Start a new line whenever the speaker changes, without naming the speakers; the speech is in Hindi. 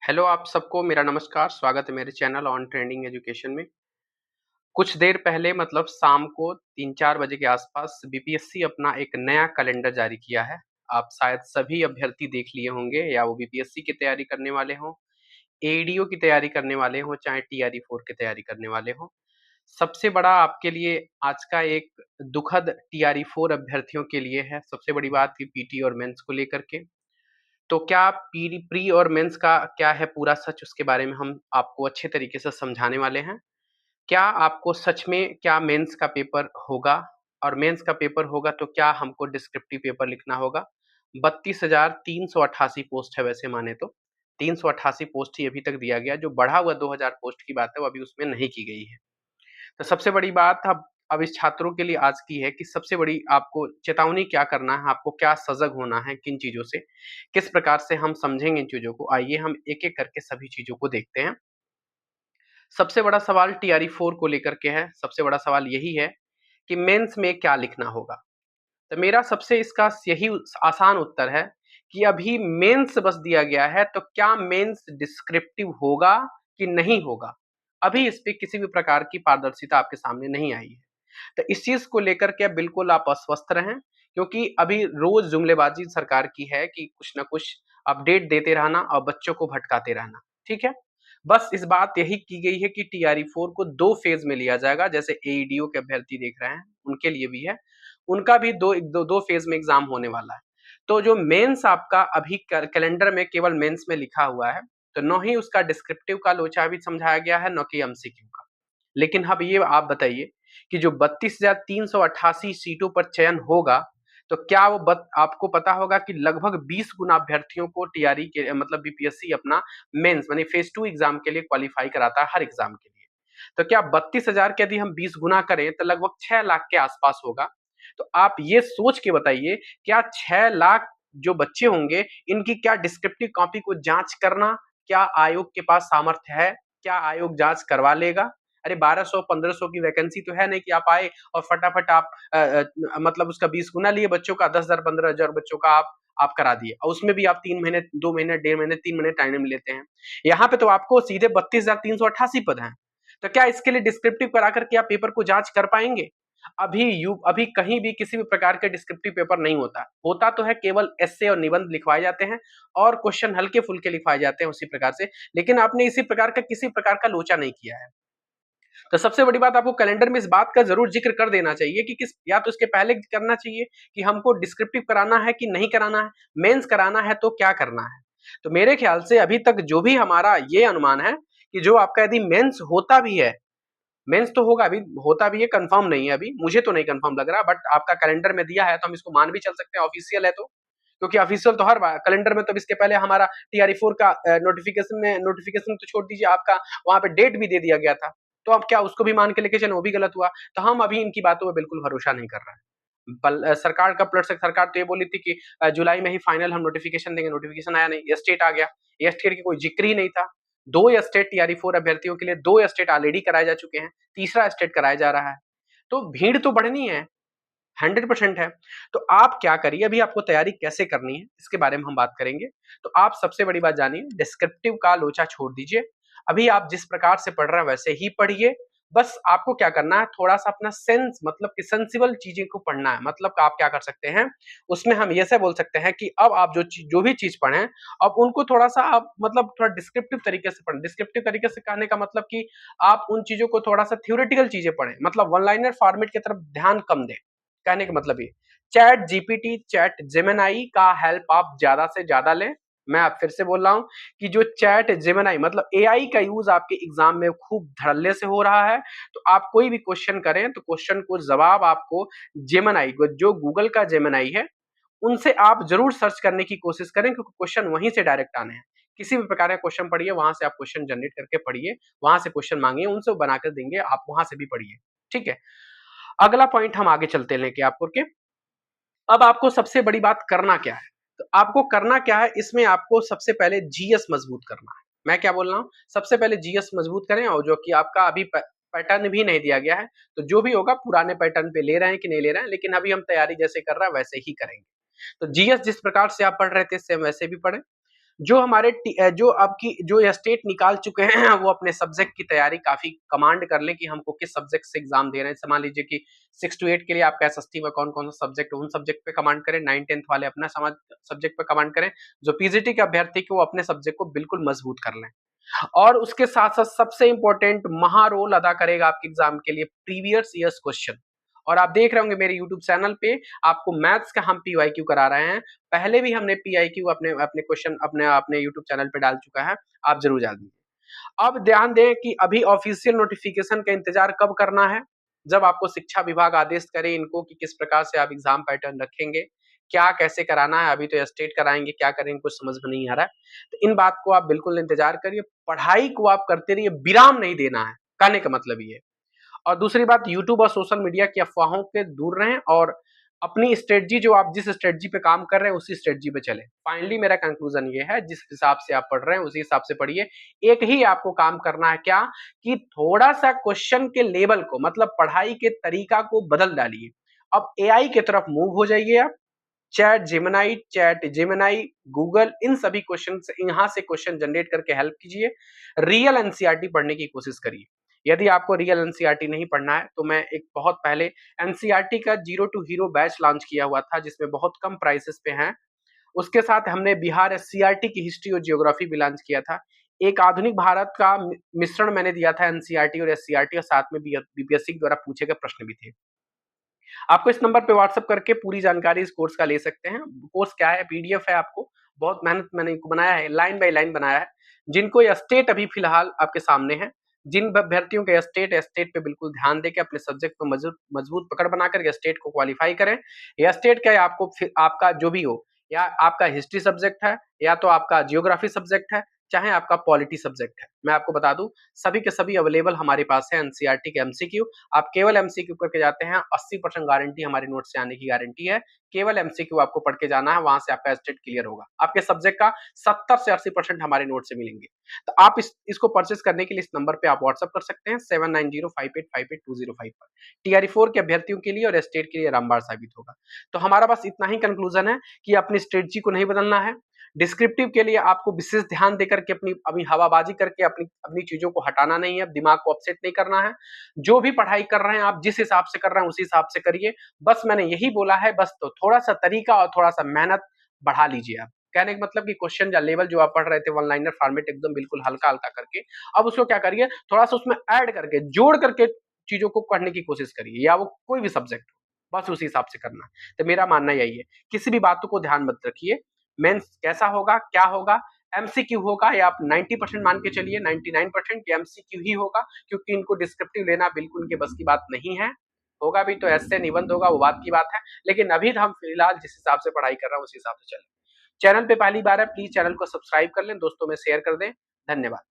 हेलो आप सबको मेरा नमस्कार, स्वागत है मेरे चैनल ऑन ट्रेंडिंग एजुकेशन में। कुछ देर पहले मतलब शाम को 3-4 बजे के आसपास बीपीएससी अपना एक नया कैलेंडर जारी किया है। आप शायद सभी अभ्यर्थी देख लिए होंगे या वो बीपीएससी की तैयारी करने वाले हों, एईडीओ की तैयारी करने वाले हों, चाहे टीआरई 4 की तैयारी करने वाले हों। सबसे बड़ा आपके लिए आज का एक दुखद टीआरई 4 अभ्यर्थियों के लिए है, सबसे बड़ी बात कि पीटी और मेंस को लेकर के। तो क्या प्री और मेंस का क्या है पूरा सच उसके बारे में हम आपको अच्छे तरीके से समझाने वाले हैं। क्या आपको सच में क्या मेंस का पेपर होगा? और मेंस का पेपर होगा तो क्या हमको डिस्क्रिप्टिव पेपर लिखना होगा? 32,388 पोस्ट है वैसे माने तो। 388 पोस्ट ही अभी तक दिया गया, जो बढ़ा हुआ 2000 पोस्ट की बात है वो अभी उसमें नहीं की गई है। तो सबसे बड़ी बात अब इस छात्रों के लिए आज की है कि सबसे बड़ी आपको चेतावनी क्या करना है, आपको क्या सजग होना है, किन चीज़ों से, किस प्रकार से हम समझेंगे इन चीज़ों को। आइए हम एक-एक करके सभी चीज़ों को देखते हैं। सबसे बड़ा सवाल टीआरई 4 को लेकर के है, सबसे बड़ा सवाल यही है कि मेंस में क्या लिखना होगा? तो मेरा सबसे इसका यही आसान उत्तर है कि अभी मेंस बस दिया गया है, तो क्या मेंस डिस्क्रिप्टिव होगा कि नहीं होगा? अभी इस पे किसी भी प्रकार की पारदर्शिता आपके सामने नहीं आई है। तो इस चीज़ को लेकर के बिल्कुल आप अस्वस्थ रहें, क्योंकि अभी रोज़ जुमलेबाज़ी सरकार की है कि कुछ न कुछ अपडेट देते रहना और बच्चों को भटकाते रहना, ठीक है? बस इस बात यही की गई है कि टीआरई 4 को 2 फेज़ में लिया जाएगा, जैसे एईडीओ के अभ्यर्थी देख रहे हैं, उनके लिए भी है। उनका भी 2 फेज़ में एग्ज़ाम होने वाला है। तो जो मेंस आपका अभी कैलेंडर में केवल मेंस में लिखा हुआ है, तो ना ही उसका डिस्क्रिप्टिव का लोचा भी समझाया गया है, ना कि एमसीक्यू का। लेकिन अब ये आप बताइए कि जो 32,388 सीटों पर चयन होगा, तो क्या वो आपको पता होगा कि लगभग 20 गुना अभ्यर्थियों को टीआरई के मतलब बीपीएससी अपना मेंस माने फेज़ 2 एग्ज़ाम के लिए क्वालीफाई कराता है हर एग्ज़ाम के लिए। तो क्या 32,000 के यदि हम 20 गुना करें तो लगभग 6 लाख के आसपास होगा। तो आप ये सोच के बताइए, क्या 6 लाख जो बच्चे होंगे, इनकी क्या डिस्क्रिप्टिव कॉपी को जाँच करना, क्या आयोग के पास सामर्थ्य है? क्या आयोग जाँच करवा लेगा? अरे 1200-1500 की वैकेंसी तो है नहीं कि आप आए और फटाफट आप मतलब उसका 20 गुना लिए बच्चों का, 10,000 15,000 बच्चों का आप करा दिए और उसमें भी आप 3 महीने, 2 महीने, डेढ़ महीने, 3 महीने टाइम लेते हैं। यहाँ पे तो आपको सीधे 32,388 पद हैं। तो क्या इसके लिए डिस्क्रिप्टिव करा कर के आप पेपर को जाँच कर पाएँगे? अभी कहीं भी किसी भी प्रकार के डिस्क्रिप्टिव पेपर नहीं होता। होता तो है केवल एस्से और निबंध लिखवाए जाते हैं और क्वेश्चन हल्के-फुल्के लिखवाए जाते हैं उसी प्रकार से, लेकिन आपने इसी प्रकार का किसी प्रकार का लोचा नहीं किया है। तो सबसे बड़ी बात आपको कैलेंडर में इस बात का ज़रूर ज़िक्र कर देना चाहिए कि किस या तो इसके पहले करना चाहिए कि हमको डिस्क्रिप्टिव कराना है कि नहीं कराना है, मेंस कराना है तो क्या करना है। तो मेरे ख्याल से अभी तक जो भी हमारा ये अनुमान है कि जो आपका यदि मेंस होता भी है, मेंस तो होगा, अभी होता भी है, कंफर्म नहीं है अभी, मुझे तो नहीं कंफर्म लग रहा, बट आपका कैलेंडर में दिया है तो हम इसको मान भी चल सकते हैं ऑफिशियल है तो। क्योंकि ऑफिशियल तो हर बार कैलेंडर में तो इसके पहले हमारा टीआरई 4 का नोटिफिकेशन तो छोड़ दीजिए, आपका वहाँ पे डेट भी दे दिया गया था। तो अब क्या उसको भी मान के लेके चलें, वो भी गलत हुआ। तो हम अभी इनकी बातों पे बिल्कुल भरोसा नहीं कर रहे हैं। सरकार का पलट सरकार तो ये बोली थी कि जुलाई में ही फाइनल हम नोटिफिकेशन देंगे, नोटिफिकेशन आया नहीं, स्टेट आ गया। स्टेट की कोई जिक्र ही नहीं था। 2 स्टेट टीआरई 4 अभ्यर्थियों के लिए 2 स्टेट ऑलरेडी कराए जा चुके हैं, तीसरा स्टेट कराया जा रहा है। तो भीड़ तो बढ़नी है, 100% है। तो आप क्या करिए, अभी आपको तैयारी कैसे करनी है, इसके बारे में हम बात करेंगे। तो आप सबसे बड़ी बात जानिए, डिस्क्रिप्टिव का लोचा छोड़ दीजिए। अभी आप जिस प्रकार से पढ़ रहे हैं वैसे ही पढ़िए। बस आपको क्या करना है, थोड़ा-सा अपना सेंस मतलब कि सेंसिबल चीज़ें को पढ़ना है। मतलब आप क्या कर सकते हैं, उसमें हम ये से बोल सकते हैं कि अब आप जो भी चीज़ पढ़ें, अब उनको थोड़ा-सा आप मतलब थोड़ा डिस्क्रिप्टिव तरीके से पढ़ें। डिस्क्रिप्टिव तरीके से कहने का मतलब कि आप उन चीज़ों को थोड़ा-सा थ्योरेटिकल चीज़ें पढ़ें। मतलब वन लाइनर फॉर्मेट की तरफ ध्यान कम दें। कहने का मतलब ये, चैट जीपीटी, चैट जेमिनी का हेल्प आप ज़्यादा से ज़्यादा लें। मैं आप फिर से बोल रहा हूँ कि जो चैट जेमिनी मतलब एआई का यूज़ आपके एग्ज़ाम में खूब धड़ल्ले से हो रहा है, तो आप कोई भी क्वेश्चन करें, तो क्वेश्चन को जवाब आपको जेमिनी जो गूगल का जेमिनी है, उनसे आप ज़रूर सर्च करने की कोशिश करें, क्योंकि क्वेश्चन वहीं से डायरेक्ट आने हैं। किसी भी प्रकार का क्वेश्चन पढ़िए, वहाँ से आप क्वेश्चन जनरेट करके पढ़िए, वहाँ से क्वेश्चन माँगिए, उनसे वो बनाकर देंगे, आप वहाँ से भी पढ़िए, ठीक है? अगला पॉइंट हम आगे चलते हैं लेके आपको के, अब आपको सबसे बड़ी बात करना क्या है? तो आपको करना क्या है, इसमें आपको सबसे पहले जीएस मजबूत करना है। मैं क्या बोल रहा हूँ? सबसे पहले जीएस मजबूत करें, और जो कि आपका अभी पैटर्न भी नहीं दिया गया है, तो जो भी होगा पुराने पैटर्न पे ले रहे हैं कि नहीं ले रहे हैं, लेकिन अभी हम तैयारी जैसे कर रहे हैं वैसे ही करेंगे। तो जीएस जिस प्रकार से आप पढ़ रहे थे सेम वैसे भी पढ़ें। जो हमारे जो आपकी जो स्टेट निकाल चुके हैं वो अपने सब्जेक्ट की तैयारी काफ़ी कमांड कर लें कि हमको किस सब्जेक्ट से एग्ज़ाम दे रहे हैं। जैसे मान लीजिए कि 6 टू 8 के लिए आपका एसएसटी में कौन-कौन सा सब्जेक्ट है, उन सब्जेक्ट पे कमांड करें, 9-10th वाले अपना समाज सब्जेक्ट पे कमांड करें। जो पीजीटी के अभ्यर्थी के वो अपने सब्जेक्ट को बिल्कुल मजबूत कर लें। और उसके साथ-साथ सबसे इम्पोर्टेंट महा रोल अदा करेगा आपके एग्ज़ाम के लिए प्रीवियस ईयर्स क्वेश्चन। और आप देख रहे होंगे मेरे यूट्यूब चैनल पे आपको मैथ्स का हम पीवाईक्यू करा रहे हैं। पहले भी हमने पीआईक्यू अपने अपने क्वेश्चन अपने अपने यूट्यूब चैनल पे डाल चुका है, आप ज़रूर जान लीजिए। अब ध्यान दें कि अभी ऑफिशियल नोटिफिकेशन का इंतजार कब करना है? जब आपको शिक्षा विभाग आदेश करे इनको कि किस प्रकार से आप एग्ज़ाम पैटर्न रखेंगे, क्या कैसे कराना है, अभी तो स्टेट कराएँगे, क्या करेंगे कुछ समझ में नहीं आ रहा है। तो इन बात को आप बिल्कुल इंतजार करिए, पढ़ाई को आप करते रहिए, विराम नहीं देना है, कहने का मतलब ये है। और दूसरी बात यूट्यूब और सोशल मीडिया की अफ़वाहों से दूर रहें और अपनी स्ट्रेटजी जो आप जिस स्ट्रेटजी पे काम कर रहे हैं उसी स्ट्रेटजी पे चलें। फाइनली मेरा कंक्लूजन ये है जिस हिसाब से आप पढ़ रहे हैं उसी हिसाब से पढ़िए। एक ही आपको काम करना है क्या कि थोड़ा-सा क्वेश्चन के लेवल को मतलब पढ़ाई के तरीका को बदल डालिए। अब एआई की तरफ मूव हो जाइए आप। चैट जेमिनी, गूगल इन सभी क्वेश्चन से यहाँ से क्वेश्चन जनरेट करके हेल्प कीजिए। रियल एनसीईआरटी पढ़ने की कोशिश करिए। यदि आपको रियल एनसीईआरटी नहीं पढ़ना है तो मैं एक बहुत पहले एनसीईआरटी का zero to hero batch launch किया हुआ था जिसमें बहुत कम प्राइसेस पे हैं। उसके साथ हमने बिहार सीईआरटी की हिस्ट्री और ज्योग्राफी भी लॉन्च किया था। एक आधुनिक भारत का मिश्रण मैंने दिया था एनसीईआरटी और एससीईआरटी और साथ में बीपीएससी द्वारा पूछे गए प्रश्न भी थे। आपको इस नंबर पे व्हाट्सएप करके पूरी जानकारी इस कोर्स का ले सकते हैं। कोर्स क्या है? पीडीएफ है आपको, बहुत मेहनत मैंने इनको बनाया है, लाइन बाय लाइन बनाया है। जिनको ये स्टेट अभी फिलहाल आपके सामने है, जिन अभ्यर्थियों के स्टेट पे बिल्कुल ध्यान देके अपने सब्जेक्ट पे मजबूत पकड़ बनाकर के स्टेट को क्वालीफाई करें। या स्टेट क्या है आपको फिर आपका जो भी हो, या आपका हिस्ट्री सब्जेक्ट है, या तो आपका जियोग्राफी सब्जेक्ट है, चाहे आपका पॉलिटी सब्जेक्ट है। मैं आपको बता दूँ, सभी के सभी अवेलेबल हमारे पास है एनसीईआरटी के एमसीक्यू। आप केवल एमसीक्यू करके जाते हैं 80% गारंटी हमारे नोट से आने की गारंटी है। केवल एमसीक्यू आपको पढ़ के जाना है, वहां से आपका स्टेट क्लियर होगा। आपके सब्जेक्ट का 70 से 80% हमारे नोट से मिलेंगे। तो आप इसको परचेस करने के लिए इस नंबर पे आप व्हाट्सएप कर सकते हैं 7905858205 पर। टीआरई 4 के अभ्यर्थियों के लिए और स्टेट के लिए रामबाण साबित होगा। तो हमारा बस इतना ही कंक्लूजन है कि अपनी स्ट्रेटजी को नहीं बदलना है। डिस्क्रिप्टिव के लिए आपको विशेष ध्यान देकर के अपनी अभी हवाबाजी करके अपनी अपनी चीजों को हटाना नहीं है, दिमाग को अपसेट नहीं करना है। जो भी पढ़ाई कर रहे हैं आप जिस हिसाब से कर रहे हैं उसी हिसाब से करिए। बस मैंने यही बोला है, बस तो थोड़ा-सा तरीका और थोड़ा-सा मेहनत बढ़ा लीजिए आप। कहने का मतलब कि क्वेश्चन या लेवल जो आप पढ़ रहे थे वन लाइनर फॉर्मेट एकदम बिल्कुल हल्का-हल्का करके, अब उसको क्या करिए थोड़ा-सा उसमें ऐड करके, जोड़ करके चीज़ों को पढ़ने की कोशिश करिए या वो कोई भी सब्जेक्ट हो, बस उसी हिसाब से करना है। तो मेरा मानना यही है, किसी भी बातों को ध्यान मत रखिए, मेंस कैसा होगा, क्या होगा, एमसीक्यू होगा या आप 90% मान के चलिए 99% ये एमसीक्यू ही होगा क्योंकि इनको डिस्क्रिप्टिव लेना बिल्कुल इनके बस की बात नहीं है। होगा भी तो ऐसे निबंध होगा वो बात की बात है, लेकिन अभी तो हम फिलहाल जिस हिसाब से पढ़ाई कर रहे हैं उस हिसाब से चलें। चैनल पे पहली बार है प्लीज चैनल को सब्सक्राइब कर लें, दोस्तों में शेयर कर दें। धन्यवाद।